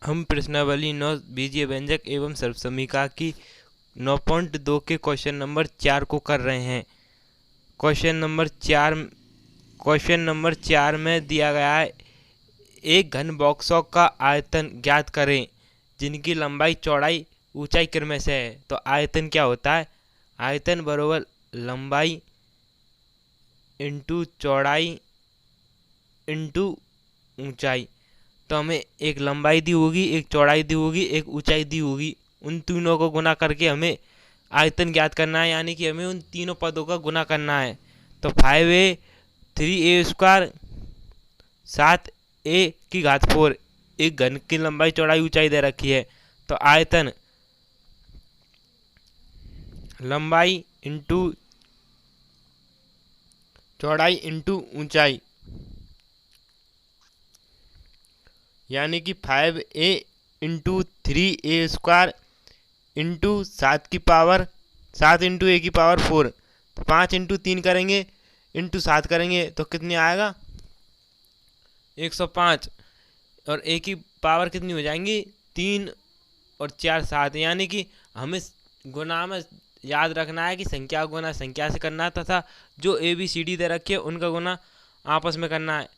हम प्रश्नावली 9 बीजीय व्यंजक एवं सर्वसमीका की 9.2 के क्वेश्चन नंबर 4 को कर रहे हैं। क्वेश्चन नंबर 4 में दिया गया है, एक घन बॉक्सों का आयतन ज्ञात करें जिनकी लंबाई चौड़ाई ऊंचाई क्रम से है। तो आयतन क्या होता है? आयतन बराबर लंबाई इंटू चौड़ाई इंटू ऊंचाई। तो हमें एक लंबाई दी होगी, एक चौड़ाई दी होगी, एक ऊंचाई दी होगी। उन तीनों को गुना करके हमें आयतन ज्ञात करना है, यानी कि हमें उन तीनों पदों का गुना करना है। तो 5a 3a स्क्वायर 7a की घात 4 एक घन की लंबाई चौड़ाई ऊंचाई दे रखी है। तो आयतन लंबाई इंटू चौड़ाई इंटू ऊंचाई, यानी कि 5a into 3a square into 7 into a की पावर 4। तो 5 इंटू 3 करेंगे इंटू 7 करेंगे तो कितनी आएगा? 105। और a की पावर कितनी हो जाएंगी? 3 और 4 7। यानी कि हमें गुना में याद रखना है कि संख्या का गुना संख्या से करना है तथा जो a b c d दे रखी है उनका गुना आपस में करना है।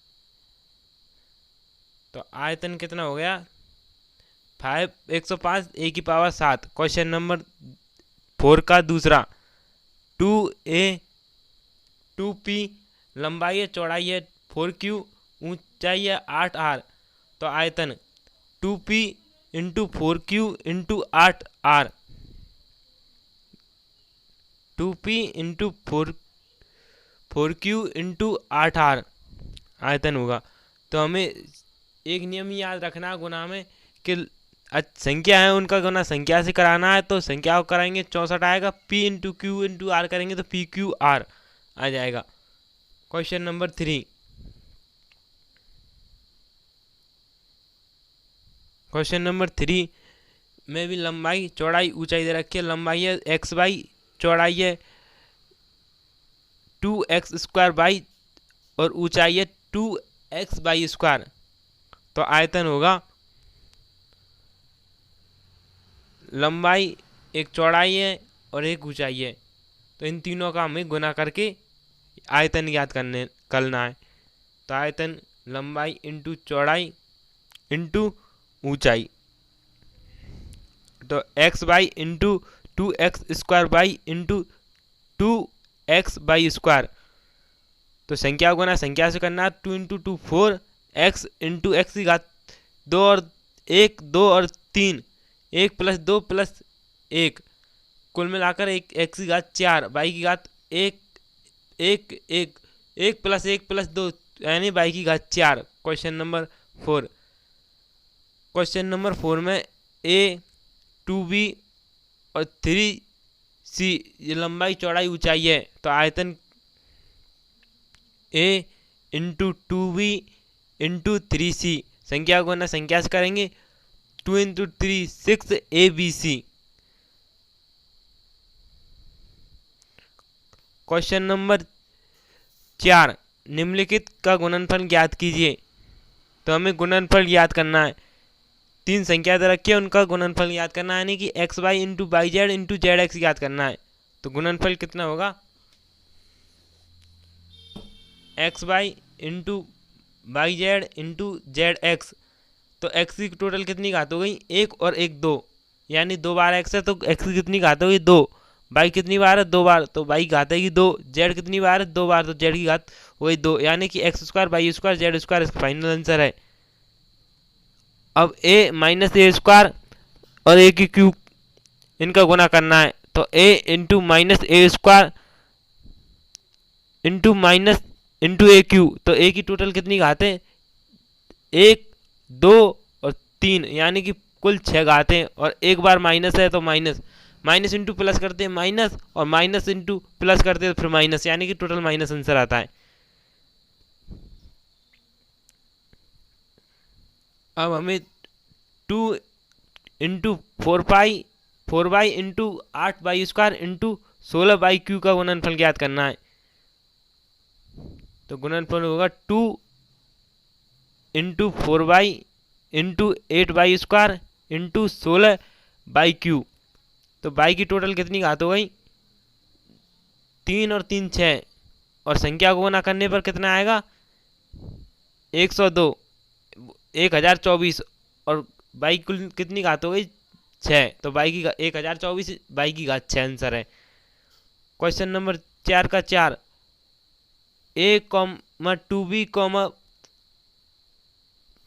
तो आयतन कितना हो गया? 105 a की पावर 7। क्वेश्चन नंबर 4 का दूसरा, 2a 2p लंबाई है चौड़ाई है 4q ऊंचाई है 8r। तो आयतन 2p into 4q into 8r, 2p into 4q into 8r आयतन होगा। तो हमें एक नियम ही याद रखना है गुना में कि संख्या है उनका गुना संख्या से कराना है। तो संख्या को कराएंगे 64 आएगा, p into q into r करेंगे तो पी क्यू आर आ जाएगा। क्वेश्चन नंबर 3, क्वेश्चन नंबर 3 में भी लंबाई चौड़ाई ऊंचाई दे रखी है। लंबाई है एक्स बाई, चौड़ाई है 2x स्क्वायर बाई और ऊंचाई है 2x बाई स्क्वायर। तो आयतन होगा लंबाई एक चौड़ाई है और एक ऊंचाई है। तो इन तीनों का हमें गुना करके आयतन याद करना है। तो आयतन लंबाई इंटू चौड़ाई इंटू ऊंचाई, तो x by into 2x square by into 2x by square. तो संख्या गुना संख्या से करना है। 2 इंटू 2 4 x इंटू एक्स की घात 2 और 1 2 और 3 1 प्लस 2 प्लस 1 कुल मिलाकर 1 एक्स की घात 4 बाई की घात 1 1 1 1 प्लस 1 प्लस 2 यानी बाई की घात 4। क्वेश्चन नंबर 4, क्वेश्चन नंबर 4 में a 2b और 3c ये लंबाई चौड़ाई ऊंचाई है। तो आयतन a into 2b into 3c संख्या को ना संख्या से करेंगे। 2 इंटू 3 6 abc। क्वेश्चन नंबर 4, निम्नलिखित का गुणनफल ज्ञात कीजिए। तो हमें गुणनफल याद करना है। 3 संख्या दे रखी है उनका गुणनफल याद करना है, यानी कि x y into by z into z x याद करना है। तो गुणनफल कितना होगा? X y into by z into z x. तो एक्स की टोटल कितनी घात हो गई? 1 और 1 2, यानी 2 बार एक्स है तो एक्स की कितनी घात हो गई? 2। बाई कितनी बार है? 2 बार, तो बाई घात है कि 2। जेड कितनी बार है? 2 बार, तो जेड की घात हो गई 2, यानी कि x square by square Z square इसका फाइनल आंसर है। अब a माइनस ए स्क्वायर और a की क्यूब इनका गुना करना है। तो a into minus A square into minus into A cube. तो a की टोटल कितनी घात है? 1 2 और 3, यानी कि कुल 6 घातें। और एक बार माइनस है तो माइनस, माइनस इंटू प्लस करते हैं माइनस, और माइनस इंटू प्लस करते हैं फिर माइनस, यानी कि टोटल माइनस आंसर आता है। अब हमें 2 into 4 by into 8 by square into 16 by Q का गुणनफल ज्ञात करना है। तो गुणनफल होगा 2 into 4 by into 8y² into 16/q। तो y की टोटल कितनी घात हो गई? 3 और 3 6, और संख्या को गुना करने पर कितना आएगा? 102, 1024, और y कुल कितनी घात हो गई? 6। तो y की 1024 y की घात 6 आंसर है। क्वेश्चन नंबर 4 का 4, a, 2b,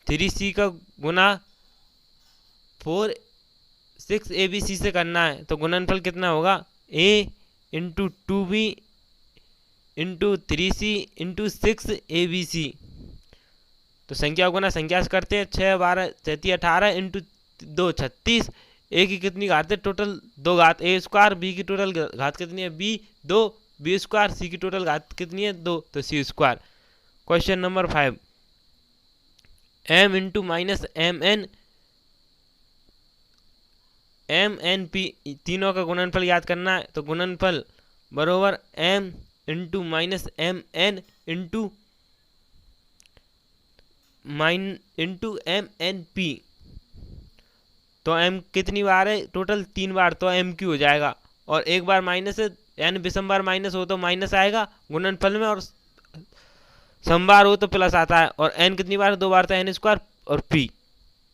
3c का गुना 4 6 abc से करना है। तो गुणनफल कितना होगा? a into 2b into 3c into 6 abc। तो संख्या को गुना संख्या से करते हैं। 6 12 37 18 इंटू 2 36। ए की कितनी घात है? टोटल 2 घात a², बी की टोटल घात कितनी है? b 2, b², सी की टोटल घात कितनी है? 2, तो c²। Question number 5, m into minus mn p तीनों का गुणनफल याद करना है। तो गुणनफल बरोबर m into minus mn into mn p। तो m कितनी बार है? टोटल 3 बार, तो mq हो जाएगा। और एक बार माइनस है, n विषम बार माइनस हो तो माइनस आएगा गुणनफल में, और समबार हो तो प्लस आता है। और n कितनी बार? 2 बार, तो n² और p।